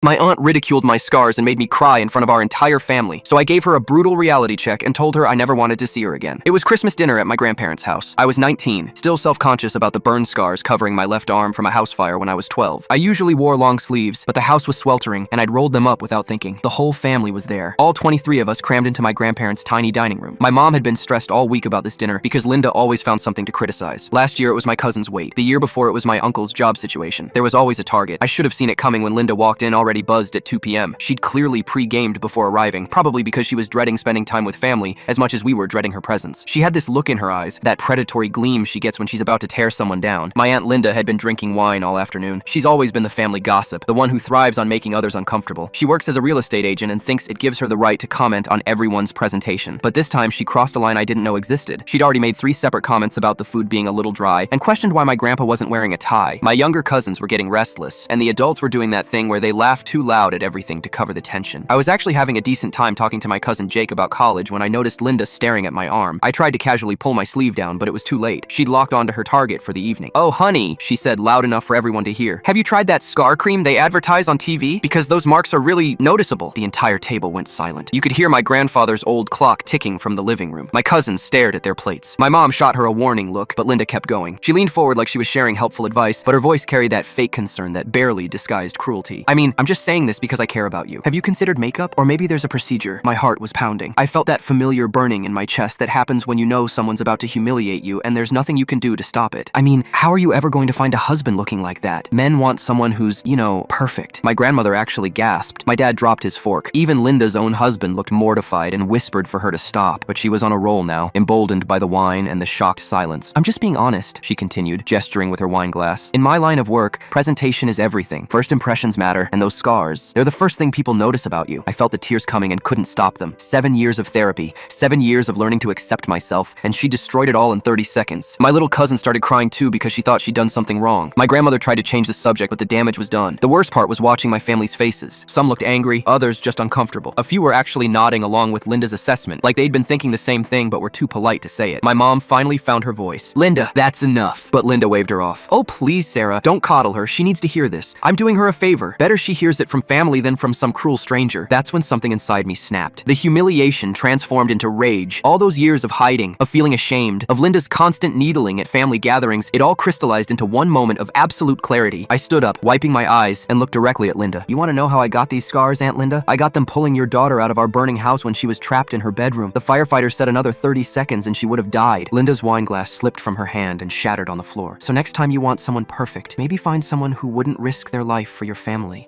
My aunt ridiculed my scars and made me cry in front of our entire family, so I gave her a brutal reality check and told her I never wanted to see her again. It was Christmas dinner at my grandparents' house. I was 19, still self-conscious about the burn scars covering my left arm from a house fire when I was 12. I usually wore long sleeves, but the house was sweltering and I'd rolled them up without thinking. The whole family was there. All 23 of us crammed into my grandparents' tiny dining room. My mom had been stressed all week about this dinner because Linda always found something to criticize. Last year it was my cousin's weight. The year before it was my uncle's job situation. There was always a target. I should have seen it coming when Linda walked in already buzzed at 2 p.m. She'd clearly pre-gamed before arriving, probably because she was dreading spending time with family as much as we were dreading her presence. She had this look in her eyes, that predatory gleam she gets when she's about to tear someone down. My Aunt Linda had been drinking wine all afternoon. She's always been the family gossip, the one who thrives on making others uncomfortable. She works as a real estate agent and thinks it gives her the right to comment on everyone's presentation. But this time she crossed a line I didn't know existed. She'd already made 3 separate comments about the food being a little dry and questioned why my grandpa wasn't wearing a tie. My younger cousins were getting restless, and the adults were doing that thing where they laugh too loud at everything to cover the tension. I was actually having a decent time talking to my cousin Jake about college when I noticed Linda staring at my arm. I tried to casually pull my sleeve down, but it was too late. She'd locked onto her target for the evening. "Oh, honey," she said loud enough for everyone to hear. "Have you tried that scar cream they advertise on TV? Because those marks are really noticeable." The entire table went silent. You could hear my grandfather's old clock ticking from the living room. My cousins stared at their plates. My mom shot her a warning look, but Linda kept going. She leaned forward like she was sharing helpful advice, but her voice carried that fake concern that barely disguised cruelty. "I mean, I'm just saying this because I care about you. Have you considered makeup? Or maybe there's a procedure." My heart was pounding. I felt that familiar burning in my chest that happens when you know someone's about to humiliate you and there's nothing you can do to stop it. I mean, how are you ever going to find a husband looking like that? Men want someone who's, perfect. My grandmother actually gasped. My dad dropped his fork. Even Linda's own husband looked mortified and whispered for her to stop, but she was on a roll now, emboldened by the wine and the shocked silence. "I'm just being honest," she continued, gesturing with her wine glass. "In my line of work, presentation is everything. First impressions matter, and those scars, they're the first thing people notice about you." I felt the tears coming and couldn't stop them. 7 years of therapy, 7 years of learning to accept myself, and she destroyed it all in 30 seconds. My little cousin started crying too because she thought she'd done something wrong. My grandmother tried to change the subject, but the damage was done. The worst part was watching my family's faces. Some looked angry, others just uncomfortable. A few were actually nodding along with Linda's assessment, like they'd been thinking the same thing but were too polite to say it. My mom finally found her voice. "Linda, that's enough." But Linda waved her off. "Oh, please, Sarah, don't coddle her. She needs to hear this. I'm doing her a favor. Better she hears it from family than from some cruel stranger." That's when something inside me snapped. The humiliation transformed into rage. All those years of hiding, of feeling ashamed, of Linda's constant needling at family gatherings, it all crystallized into one moment of absolute clarity. I stood up, wiping my eyes, and looked directly at Linda. "You want to know how I got these scars, Aunt Linda? I got them pulling your daughter out of our burning house when she was trapped in her bedroom. The firefighters said another 30 seconds and she would have died." Linda's wine glass slipped from her hand and shattered on the floor. "So next time you want someone perfect, maybe find someone who wouldn't risk their life for your family."